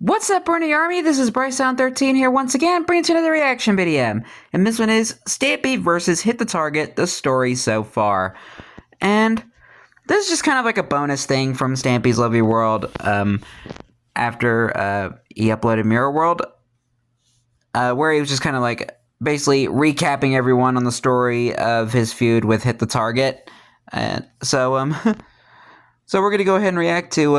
What's up, Bernie Army? This is BryceAllen13 here once again, bringing you another reaction video. And this one is Stampy versus Hit the Target, the story so far. And this is just kind of like a bonus thing from Stampy's Lovely World after he uploaded Mirror World, where he was just kind of like basically recapping everyone on the story of his feud with Hit the Target. So we're going to go ahead and react to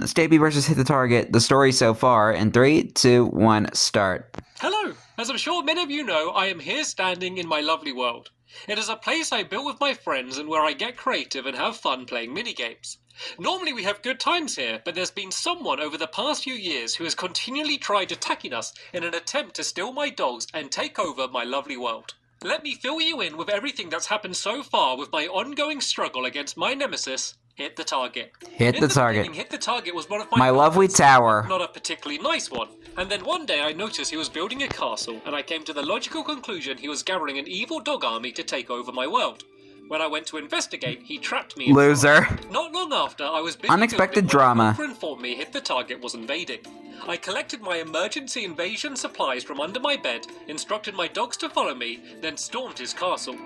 Stampy versus Hit the Target, the story so far, in 3, 2, 1, start. Hello! As I'm sure many of you know, I am here standing in my lovely world. It is a place I built with my friends and where I get creative and have fun playing minigames. Normally we have good times here, but there's been someone over the past few years who has continually tried attacking us in an attempt to steal my dogs and take over my lovely world. Let me fill you in with everything that's happened so far with my ongoing struggle against my nemesis, Hit the Target. Hit the Target. Hit the Target was one of my lovely tower. Not a particularly nice one. And then one day I noticed he was building a castle, and I came to the logical conclusion he was gathering an evil dog army to take over my world. When I went to investigate, he trapped me. Loser. Not long after, I was busy unexpected drama. Informed me Hit the Target was invading. I collected my emergency invasion supplies from under my bed, instructed my dogs to follow me, then stormed his castle.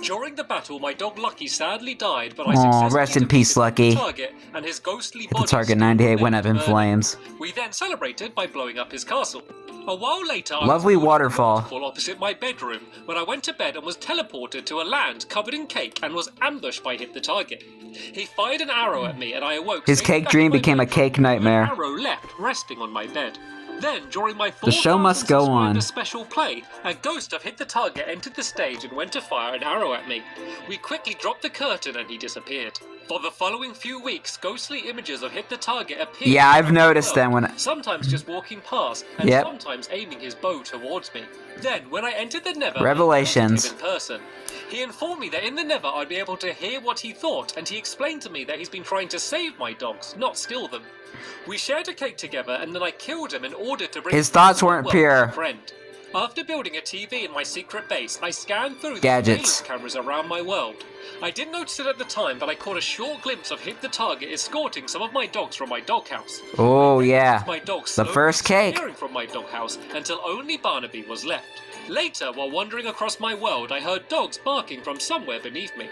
During the battle, my dog Lucky sadly died, but I successfully rest in peace, Lucky. Hit the Target, and his ghostly body. The Target 98 went up in flames. We then celebrated by blowing up his castle. A while later, lovely waterfall opposite my bedroom when I went to bed and was teleported to a land covered in cake and was ambushed by Hit the Target. He fired an arrow at me and I awoke. His cake dream became a cake nightmare. An arrow left resting on my bed. Then, during my the show must go on. Special play, a ghost of Hit the Target entered the stage and went to fire an arrow at me. We quickly dropped the curtain and he disappeared. For the following few weeks, ghostly images of Hit the Target appeared. Yeah, I've noticed them when sometimes just walking past and sometimes aiming his bow towards me. Then, when I entered the Nether, Revelations. I met him in person. He informed me that in the Nether I'd be able to hear what he thought, and he explained to me that he's been trying to save my dogs, not steal them. We shared a cake together, and then I killed him in order to bring his thoughts weren't pure. Friend. After building a TV in my secret base, I scanned through the gadgets cameras around my world. I didn't notice it at the time, but I caught a short glimpse of Hit the Target escorting some of my dogs from my doghouse. Oh yeah, my dogs the first cake. From my doghouse until only Barnaby was left. Later, while wandering across my world, I heard dogs barking from somewhere beneath me.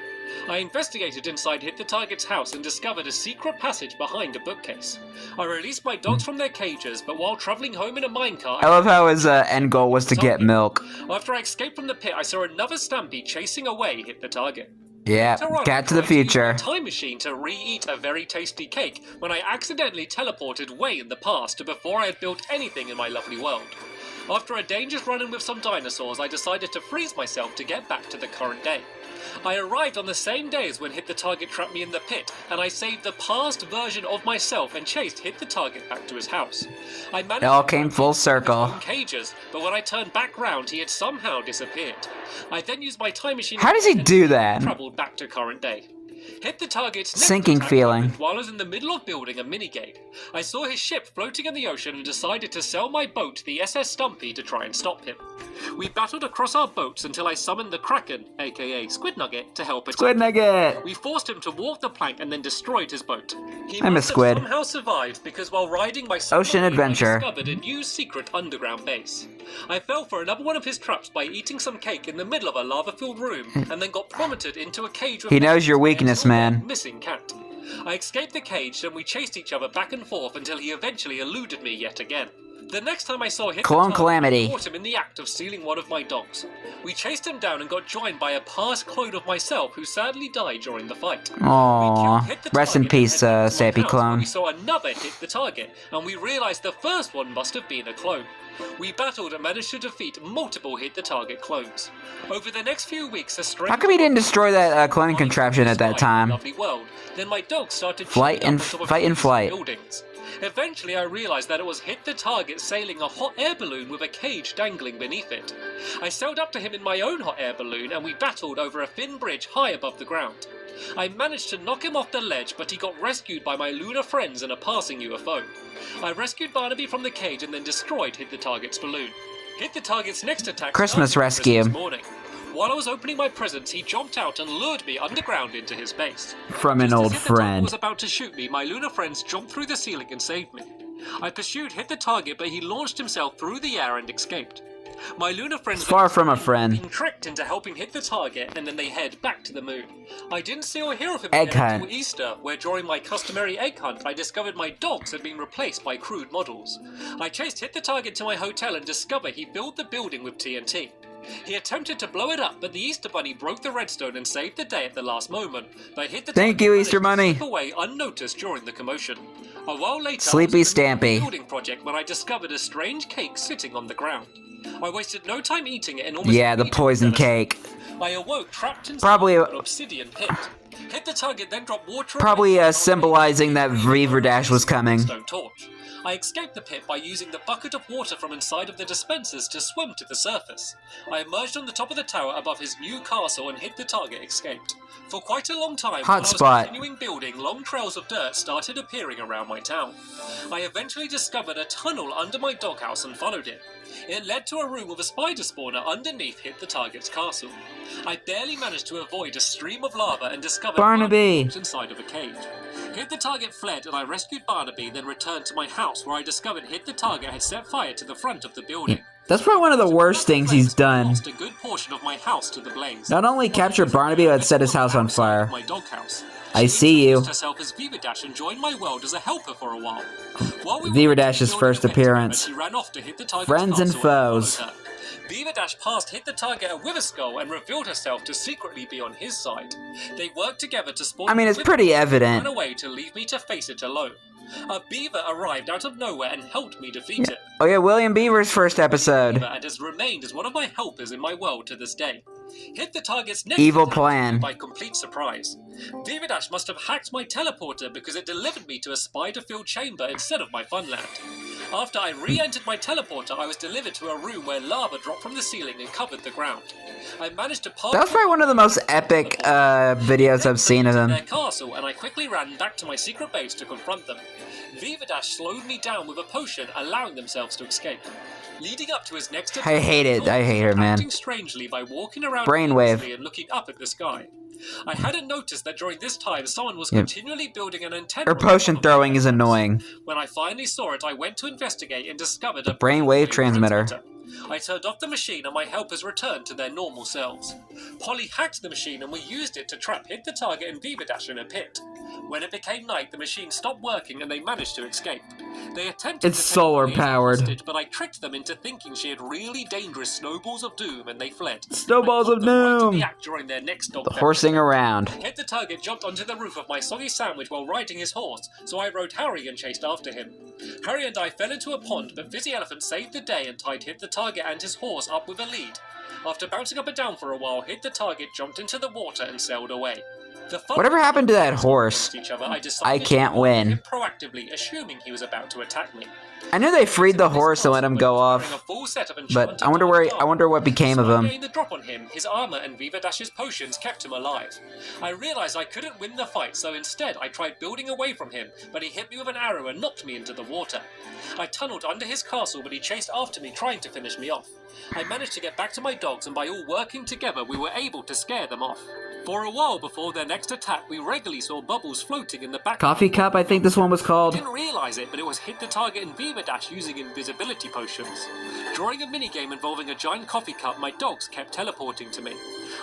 I investigated inside Hit the Target's house and discovered a secret passage behind a bookcase. I released my dogs from their cages, but while travelling home in a minecart... I love how his end goal was to get milk. After I escaped from the pit, I saw another Stampy chasing away Hit the Target. Yeah, cat to the future. Time machine to re-eat a very tasty cake when I accidentally teleported way in the past to before I had built anything in my lovely world. After a dangerous run-in with some dinosaurs, I decided to freeze myself to get back to the current day. I arrived on the same day as when Hit the Target trapped me in the pit, and I saved the past version of myself and chased Hit the Target back to his house. I managed it all came full circle. Cages, but when I turned back round, he had somehow disappeared. I then used my time machine. How does he do that? Traveled back to current day. Hit the Target's sinking feeling. While I was in the middle of building a minigame, I saw his ship floating in the ocean and decided to sell my boat to the SS Stampy to try and stop him. We battled across our boats until I summoned the Kraken, aka Squid Nugget, to help it. Squid Nugget! We forced him to walk the plank and then destroyed his boat. He I miss Squid. Somehow survived because while riding my ocean adventure, I discovered a new secret underground base. I fell for another one of his traps by eating some cake in the middle of a lava-filled room and then got plummeted into a cage with he knows your weakness, man. Missing cat. I escaped the cage and we chased each other back and forth until he eventually eluded me yet again. The next time I saw him, Calamity. I caught him in the act of stealing one of my dogs. We chased him down and got joined by a past clone of myself who sadly died during the fight. Aww, rest in peace, Stampy clone. We saw another Hit the Target, and we realized the first one must have been a clone. We battled and managed to defeat multiple Hit the Target clones. Over the next few weeks, a strange... How come he didn't destroy that cloning contraption at that time? World. Then my dogs started fight and flight. Buildings. Eventually I realized that it was Hit the Target sailing a hot air balloon with a cage dangling beneath it. I sailed up to him in my own hot air balloon and we battled over a thin bridge high above the ground. I managed to knock him off the ledge, but he got rescued by my lunar friends in a passing UFO. I rescued Barnaby from the cage and then destroyed Hit the Target's balloon. Hit the Target's next attack Christmas rescue. Morning. While I was opening my presents, he jumped out and lured me underground into his base. From an old friend. Was about to shoot me, my lunar friends jumped through the ceiling and saved me. I pursued Hit the Target, but he launched himself through the air and escaped. My lunar friends Far from a friend. been tricked into helping hit the target, and then they head back to the moon. I didn't see or hear of him Egg again hunt. until Easter, where during my customary egg hunt, I discovered my dogs had been replaced by crude models. I chased Hit the Target to my hotel and discovered he filled the building with TNT. He attempted to blow it up, but the Easter Bunny broke the redstone and saved the day at the last moment. But Hit the Thank Target you, managed Easter to Bunny. slip away unnoticed during the commotion. A while later, Sleepy I was in the middle of Stampy. a building project when I discovered a strange cake sitting on the ground. I wasted no time eating it and almost Yeah, the immediately poison fell asleep. cake. I awoke trapped inside Probably- an obsidian pit. Hit the Target, then dropped water. Probably, on me symbolizing that Reaver Dash was coming. Stone torch. I escaped the pit by using the bucket of water from inside of the dispensers to swim to the surface. I emerged on the top of the tower above his new castle and Hit the Target escaped. For quite a long time, while I was Hotspot. continuing building, long trails of dirt started appearing around my town. I eventually discovered a tunnel under my doghouse and followed it. It led to a room with a spider spawner underneath Hit the Target's castle. I barely managed to avoid a stream of lava and discovered Barnaby. inside of a cave. Hit the Target fled and I rescued Barnaby, then returned to my house where I discovered Hit the Target had set fire to the front of the building. That's probably one of the worst things he's I done. lost a good portion of my house to the blaze. Not only capture Barnaby, but set his house on fire. My doghouse. I see you. She introduced herself as Viva Dash and joined my world as a helper for a while. While we were Viva waiting Dash's for the first building event, appearance. she ran off to Hit the Target's Friends and castle I foes. followed her. Viva Dash passed Hit the Target a Wither Skull and revealed herself to secretly be on his side. They worked together to spawn. I mean, it's pretty evident. Ran away to leave me to face it alone. A beaver arrived out of nowhere and helped me defeat it. Oh yeah, William Beaver's first episode. And has remained as one of my helpers in my world to this day. Hit the Target's next Evil attack plan. by complete surprise. Viva Dash must have hacked my teleporter because it delivered me to a spider-filled chamber instead of my funland. After I re-entered my teleporter, I was delivered to a room where lava dropped from the ceiling and covered the ground. I managed to pass. That was probably one of the most epic videos I've seen of him. Their castle, and I quickly ran back to my secret base to confront them. Viva Dash slowed me down with a potion, allowing themselves to escape. Leading up to his next attack, I hate it. I hate her, man. acting strangely by walking around Brainwave. aimlessly and looking up at the sky. I hadn't noticed that during this time someone was continually building an antenna. Her potion throwing is annoying. When I finally saw it, I went to investigate and discovered a Brainwave transmitter. I turned off the machine and my helpers returned to their normal selves. Polly hacked the machine and we used it to trap Hit the Target and Viva Dash in a pit. When it became night, the machine stopped working and they managed to escape. They attempted It's to take solar Polly as a powered. hostage, but I tricked them into thinking she had really dangerous snowballs of doom and they fled. Snowballs I of put them right to doom. the act during their next dog fest. Horsing around. Hit the Target jumped onto the roof of my soggy sandwich while riding his horse, so I rode Harry and chased after him. Harry and I fell into a pond, but Fizzy Elephant saved the day and tied Hit the Target and his horse up with a lead. After bouncing up and down for a while, Hit the Target jumped into the water and sailed away. Whatever happened to that horse? Each other, I I can't win. him proactively, assuming he was about to attack me. I knew they freed the horse and let him go off, but I wonder what became of him. Getting the drop on him, his armor and Viva Dash's potions kept him alive. I realized I couldn't win the fight, so instead I tried building away from him, but he hit me with an arrow and knocked me into the water. I tunneled under his castle, but he chased after me, trying to finish me off. I managed to get back to my dogs, and by all working together, we were able to scare them off. For a while before their next attack, we regularly saw bubbles floating in the back. Coffee Cup, I think this one was I called. didn't realize it, but it was Hit the Target and Viva Dash using invisibility potions. During a minigame involving a giant coffee cup, my dogs kept teleporting to me.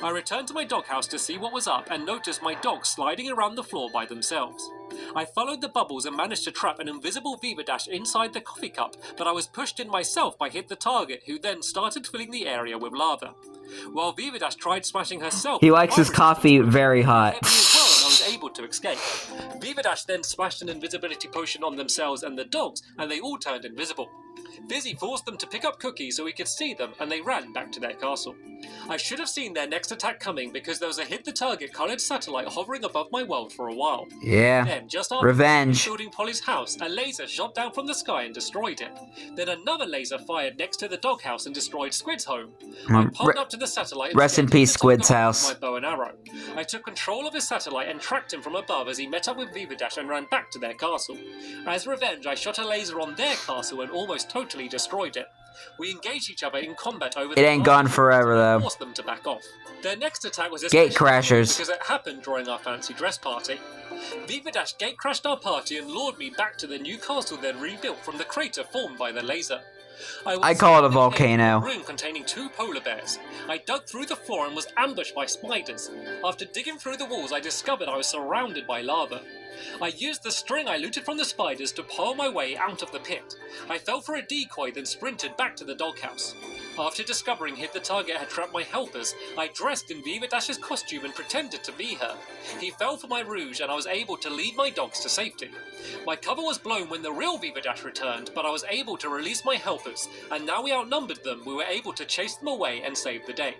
I returned to my doghouse to see what was up and noticed my dogs sliding around the floor by themselves. I followed the bubbles and managed to trap an invisible Viva Dash inside the coffee cup, but I was pushed in myself by Hit the Target, who then started filling the area with lava. While Viva Dash tried smashing herself, He likes his coffee very hot. hit me as well, and I was able to escape. Viva Dash then splashed an invisibility potion on themselves and the dogs, and they all turned invisible. Fizzy forced them to pick up cookies so we could see them, and they ran back to their castle. I should have seen their next attack coming because there was a Hit the Target coloured satellite hovering above my world for a while. Yeah. Then, just after Revenge. building Polly's house, a laser shot down from the sky and destroyed it. Then another laser fired next to the doghouse and destroyed Squid's home. I popped up to the satellite. And Rest in sent peace, Hit the Squid's Target house. with my bow and arrow. I took control of his satellite and tracked him from above as he met up with Viva Dash and ran back to their castle. As revenge, I shot a laser on their castle and almost totally destroyed it. We engaged each other in combat over It the ain't gone forever, though. Forced them to back off. Their next attack was Gate crashers. because it happened during our fancy dress party. Viva Dash gate crashed our party and lured me back to the new castle they'd rebuilt from the crater formed by the laser. I call it a volcano. In a room containing 2 polar bears. I dug through the floor and was ambushed by spiders. After digging through the walls, I discovered I was surrounded by lava. I used the string I looted from the spiders to pole my way out of the pit. I fell for a decoy, then sprinted back to the doghouse. After discovering Hit the Target had trapped my helpers, I dressed in Viva Dash's costume and pretended to be her. He fell for my rouge and I was able to lead my dogs to safety. My cover was blown when the real Viva Dash returned, but I was able to release my helpers, and now we outnumbered them, we were able to chase them away and save the day.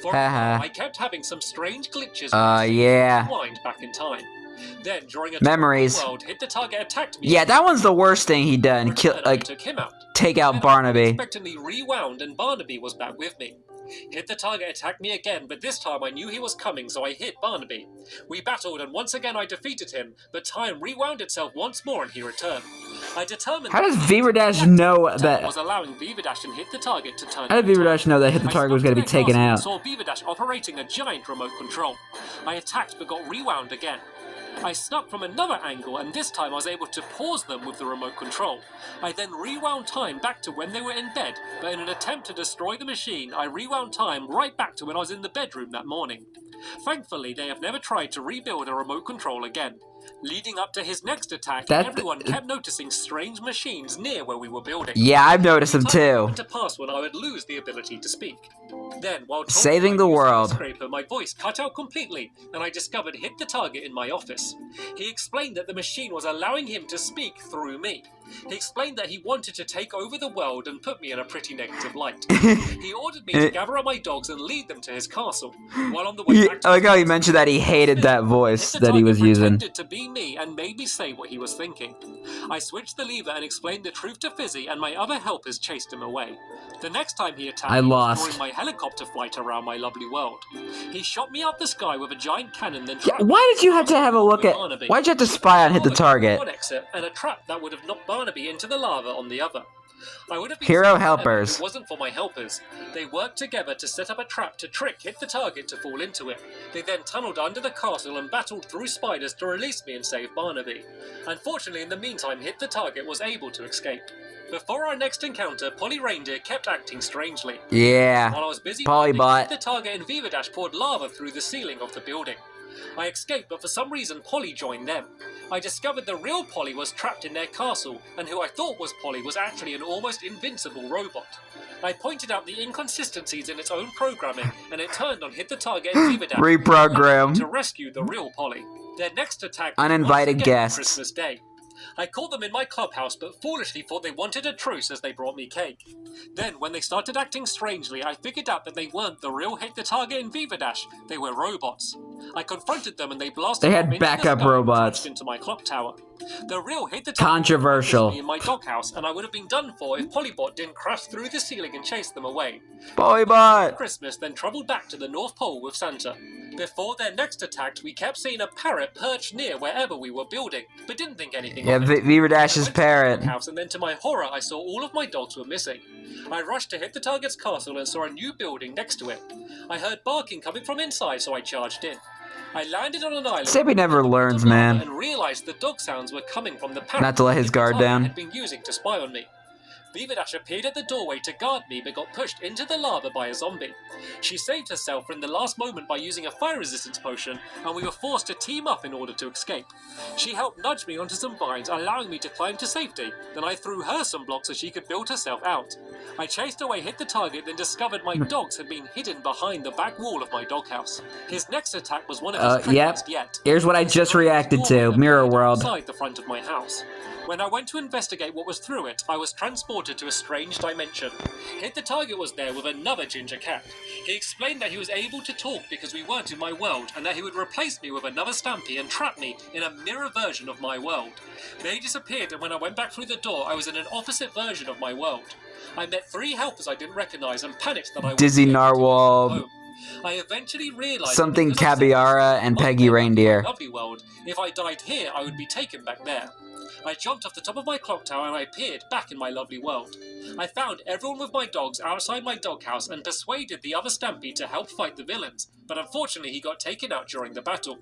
For a while, I kept having some strange glitches yeah. rewind back in time. Then, during a memories. World, Hit the Target attacked me. Yeah, that one's the worst thing he done. Took him out. Take out Then Barnaby. I unexpectedly rewound and Barnaby was back with me. Hit the Target attacked me again, but this time I knew he was coming, so I hit Barnaby. We battled, and once again I defeated him, but time rewound itself once more and he returned. I determined. How does Viva Dash know that? Was allowing Viva Dash and Hit the Target to turn. How did Viva Dash know that Hit the Target was going to be taken out? I saw Viva Dash operating a giant remote control. I attacked but got rewound again. I snuck from another angle, and this time I was able to pause them with the remote control. I then rewound time back to when they were in bed, but in an attempt to destroy the machine, I rewound time right back to when I was in the bedroom that morning. Thankfully, they have never tried to rebuild a remote control again. Leading up to his next attack, everyone kept noticing strange machines near where we were building. Yeah, I've noticed them too. To pass when I would lose the ability to speak. Then, while saving the world, scraper, my voice cut out completely, and I discovered Hit the Target in my office. He explained that the machine was allowing him to speak through me. He explained that he wanted to take over the world and put me in a pretty negative light. He ordered me to gather up my dogs and lead them to his castle. While on the way back to I like how he mentioned that he hated that voice that he was using. Pretended to be me and made me say what he was thinking. I switched the lever and explained the truth to Fizzy, and my other helpers chased him away. The next time he attacked me during my helicopter flight around my lovely world. He shot me out the sky with a giant cannon, then why did you have to have a look at... Why'd you have to spy on Hit the Target? One exit and a trap that would have knocked Barnaby into the lava on the other. I would have been hero helpers. If it wasn't for my helpers. They worked together to set up a trap to trick Hit the Target to fall into it. They then tunneled under the castle and battled through spiders to release me and save Barnaby. Unfortunately, in the meantime, Hit the Target was able to escape. Before our next encounter, Polly Reindeer kept acting strangely. Yeah, while I was busy Pollybot. Hit the Target and Viva Dash poured lava through the ceiling of the building. I escaped, but for some reason Polly joined them. I discovered the real Polly was trapped in their castle, and who I thought was Polly was actually an almost invincible robot. I pointed out the inconsistencies in its own programming, and it turned on Hit the Target and Viva Dash reprogram to rescue the real Polly. Their next attack was uninvited guests. Christmas Day. I called them in my clubhouse, but foolishly thought they wanted a truce as they brought me cake. Then, when they started acting strangely, I figured out that they weren't the real Hit the Target and Viva Dash. They were robots. I confronted them and they blasted. They had backup robots into my clock tower. The real Hit the Target controversial in my doghouse, and I would have been done for if Polybot didn't crash through the ceiling and chase them away. Polybot. Christmas then travelled back to the North Pole with Santa. Before their next attack, we kept seeing a parrot perched near wherever we were building, but didn't think anything of it. Viva Dash's parrot. And then to my horror, I saw all of my dogs were missing. I rushed to Hit the Target's castle and saw a new building next to it. I heard barking coming from inside, so I charged in. I landed on an island. Stampy never learns, man. And realized the dog sounds were coming from the parrot. Not to let his guard down. Had been using to spy on me. Viva Dash appeared at the doorway to guard me, but got pushed into the lava by a zombie. She saved herself in the last moment by using a fire resistance potion, and we were forced to team up in order to escape. She helped nudge me onto some vines, allowing me to climb to safety. Then I threw her some blocks so she could build herself out. I chased away Hit the Target, then discovered my dogs had been hidden behind the back wall of my doghouse. His next attack was one of his trickiest yet. Here's what I just reacted to, Mirror World. Inside the front of my house. When I went to investigate what was through it, I was transported to a strange dimension. Hit the Target was there with another ginger cat. He explained that he was able to talk because we weren't in my world, and that he would replace me with another Stampy and trap me in a mirror version of my world. They disappeared, and when I went back through the door, I was in an opposite version of my world. I met 3 helpers I didn't recognize and panicked that I was Dizzy Narwhal, I eventually realized something Cabiara, and Peggy Reindeer. Lovely world. If I died here, I would be taken back there. I jumped off the top of my clock tower and I appeared back in my lovely world. I found everyone with my dogs outside my doghouse and persuaded the other Stampy to help fight the villains, but unfortunately he got taken out during the battle.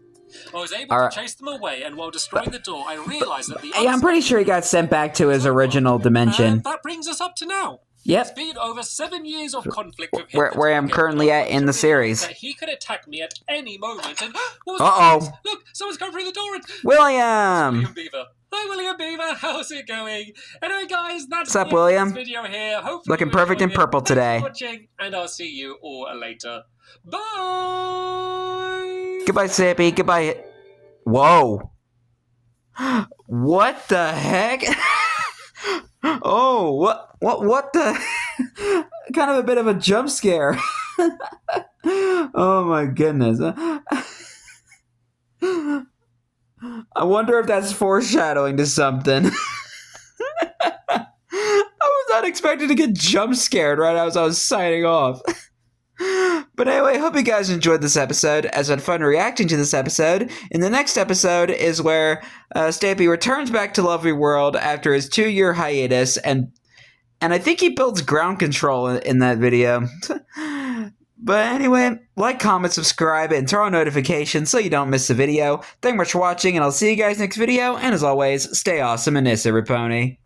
I was able to chase them away, and while destroying the door, I realized that the Hey, I'm pretty sure he got sent back to his original dimension. And that brings us up to now. Yep. It's been over 7 years of conflict with him. Where I'm currently at in the series. That he could attack me at any moment, and Look, someone's come through the door. William Beaver. Hi, William Beaver. How's it going? Anyway, guys, that's What's up, William? this video here. Hopefully looking perfect in purple today. Thanks for watching, and I'll see you all later. Bye. Goodbye, Stampy. Goodbye. Whoa. What the heck? Oh, what the? Kind of a bit of a jump scare. Oh my goodness. I wonder if that's foreshadowing to something. I was not expecting to get jump scared right as I was signing off. But anyway, hope you guys enjoyed this episode, as I had fun reacting to this episode. In the next episode is where Stampy returns back to Lovely World after his 2-year hiatus, and I think he builds ground control in that video. But anyway, like, comment, subscribe, and turn on notifications so you don't miss the video. Thank you much for watching, and I'll see you guys next video, and as always, stay awesome and Issa Riponi.